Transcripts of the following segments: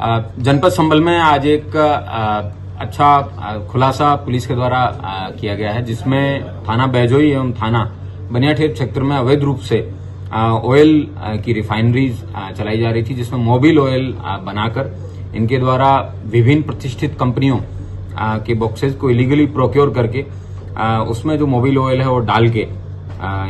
जनपद संभल में आज एक अच्छा खुलासा पुलिस के द्वारा किया गया है, जिसमें थाना बैजोई एवं थाना बनियाठेर क्षेत्र में अवैध रूप से ऑयल की रिफाइनरीज चलाई जा रही थी, जिसमें मोबिल ऑयल बनाकर इनके द्वारा विभिन्न प्रतिष्ठित कंपनियों के बॉक्सेस को इलीगली प्रोक्योर करके उसमें जो मोबिल ऑयल है वो डाल के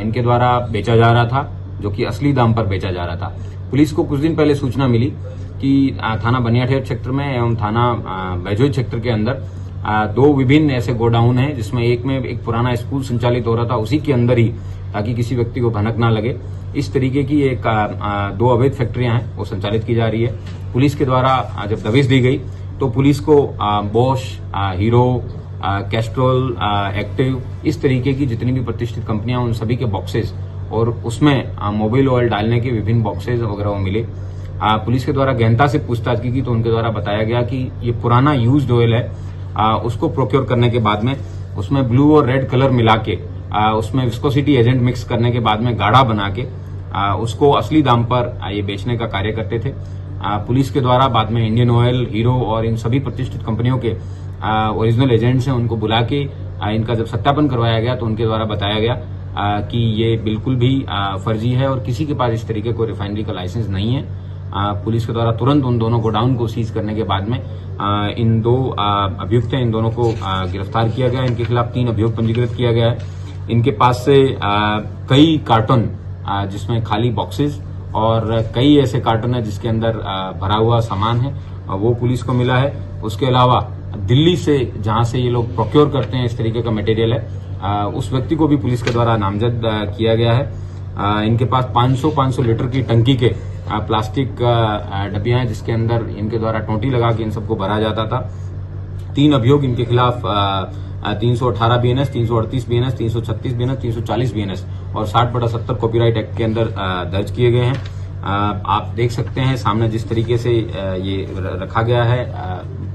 इनके द्वारा बेचा जा रहा था, जो कि असली दाम पर बेचा जा रहा था। पुलिस को कुछ दिन पहले सूचना मिली कि थाना बनियाठेर क्षेत्र में एवं थाना बैजोई क्षेत्र के अंदर दो विभिन्न ऐसे गोडाउन हैं, जिसमें एक में एक पुराना स्कूल संचालित हो रहा था, उसी के अंदर ही, ताकि किसी व्यक्ति को भनक ना लगे, इस तरीके की एक दो अवैध फैक्ट्रियां हैं वो संचालित की जा रही है। पुलिस के द्वारा जब दबिश दी गई तो पुलिस को बॉश, हीरो, कैस्ट्रोल, एक्टिव, इस तरीके की जितनी भी प्रतिष्ठित कंपनियां, उन सभी के बॉक्सेस और उसमें मोबिल ऑयल डालने के विभिन्न बॉक्सेस वगैरह मिले। पुलिस के द्वारा गहनता से पूछताछ की तो उनके द्वारा बताया गया कि ये पुराना यूज्ड ऑयल है, उसको प्रोक्योर करने के बाद में उसमें ब्लू और रेड कलर मिला के उसमें विस्कोसिटी एजेंट मिक्स करने के बाद में गाढ़ा बना के उसको असली दाम पर ये बेचने का कार्य करते थे। पुलिस के द्वारा बाद में इंडियन ऑयल, हीरो और इन सभी प्रतिष्ठित कंपनियों के ओरिजिनल एजेंट्स हैं, उनको बुला के इनका जब सत्यापन करवाया गया तो उनके द्वारा बताया गया कि ये बिल्कुल भी फर्जी है और किसी के पास इस तरीके को रिफाइनरी का लाइसेंस नहीं है। पुलिस के द्वारा तुरंत उन दोनों गोडाउन को सीज करने के बाद में इन दो अभियुक्त हैं, इन दोनों को गिरफ्तार किया गया। इनके खिलाफ 3 अभियोग पंजीकृत किया गया है। इनके पास से कई कार्टन जिसमें खाली बॉक्सेस और कई ऐसे कार्टन है जिसके अंदर भरा हुआ सामान है, वो पुलिस को मिला है। उसके अलावा दिल्ली से जहां से ये लोग प्रोक्योर करते हैं इस तरीके का मटेरियल है, उस व्यक्ति को भी पुलिस के द्वारा नामजद किया गया है। इनके पास 500 लीटर की टंकी के प्लास्टिक डब्बियां हैं, जिसके अंदर इनके द्वारा टोंटी लगा के इन सबको भरा जाता था। 3 अभियोग इनके खिलाफ 318 बीएनएस, 338 बीएनएस, 336 बीएनएस, 340 बीएनएस और 60/70 कॉपीराइट एक्ट के अंदर दर्ज किए गए हैं। आप देख सकते हैं सामने जिस तरीके से ये रखा गया है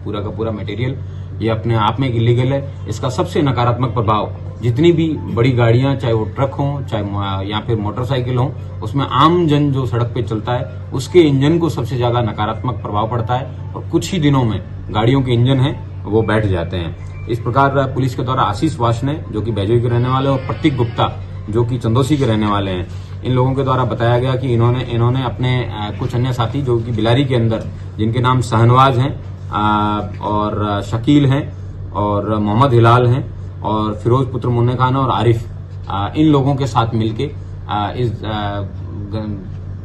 पूरा का पूरा मटेरियल, ये अपने आप में इलीगल है। इसका सबसे नकारात्मक प्रभाव जितनी भी बड़ी गाड़ियां, चाहे वो ट्रक हों, चाहे या फिर मोटरसाइकिल हों, उसमें आम जन जो सड़क पे चलता है उसके इंजन को सबसे ज्यादा नकारात्मक प्रभाव पड़ता है और कुछ ही दिनों में गाड़ियों के इंजन हैं वो बैठ जाते हैं। इस प्रकार पुलिस के द्वारा आशीष वासने, जो कि बैजोई के रहने वाले, और प्रतीक गुप्ता, जो कि चंदोसी के रहने वाले हैं, इन लोगों के द्वारा बताया गया कि इन्होंने अपने कुछ अन्य साथी, जो कि बिलारी के अंदर, जिनके नाम शहनवाज हैं और शकील हैं और मोहम्मद हिलाल हैं और फिरोज पुत्र मुन्ने खान और आरिफ, इन लोगों के साथ मिलके इस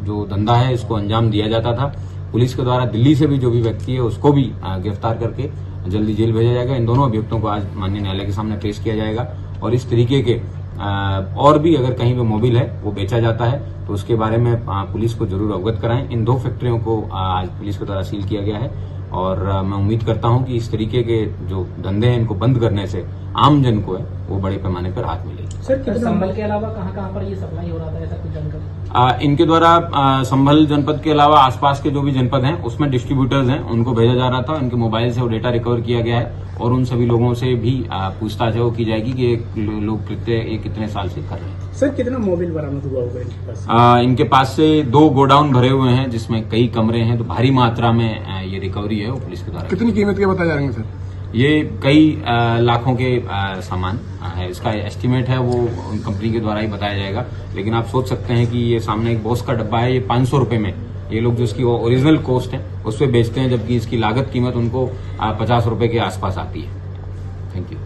जो धंधा है इसको अंजाम दिया जाता था। पुलिस के द्वारा दिल्ली से भी जो भी व्यक्ति है उसको भी गिरफ्तार करके जल्दी जेल भेजा जाएगा। इन दोनों अभियुक्तों को आज माननीय न्यायालय के सामने पेश किया जाएगा और इस तरीके के और भी अगर कहीं पे मोबिल है वो बेचा जाता है तो उसके बारे में पुलिस को जरूर अवगत कराएं। इन 2 फैक्ट्रियों को आज पुलिस के द्वारा सील किया गया है और मैं उम्मीद करता हूं कि इस तरीके के जो धंधे हैं इनको बंद करने से आम जन को है वो बड़े पैमाने पर राहत मिलेगी। सर, संभल के अलावा कहां पर ये सप्लाई हो रहा था, ऐसा कुछ जानकारी? इनके द्वारा संभल जनपद के अलावा आसपास के जो भी जनपद हैं उसमें डिस्ट्रीब्यूटर्स हैं, उनको भेजा जा रहा था। इनके मोबाइल से वो डेटा रिकवर किया गया है और उन सभी लोगों से भी पूछताछ है वो की जाएगी कि लोग कितने साल से कर रहे हैं। सर, कितना मोबिल बरामद हुआ होगा इनके पास? इनके पास से 2 गोडाउन भरे हुए हैं जिसमें कई कमरे हैं, तो भारी मात्रा में ये रिकवरी है वो पुलिस के द्वारा। कितनी कीमत के बताए जा रहे हैं सर? ये कई लाखों के सामान है, इसका एस्टीमेट है वो कंपनी के द्वारा ही बताया जाएगा। लेकिन आप सोच सकते हैं कि ये सामने एक बॉस का डब्बा है, ये 500 रुपए में ये लोग जो इसकी ओरिजिनल कॉस्ट है उस पर बेचते हैं, जबकि इसकी लागत कीमत उनको 50 रुपए के आसपास आती है। Thank you.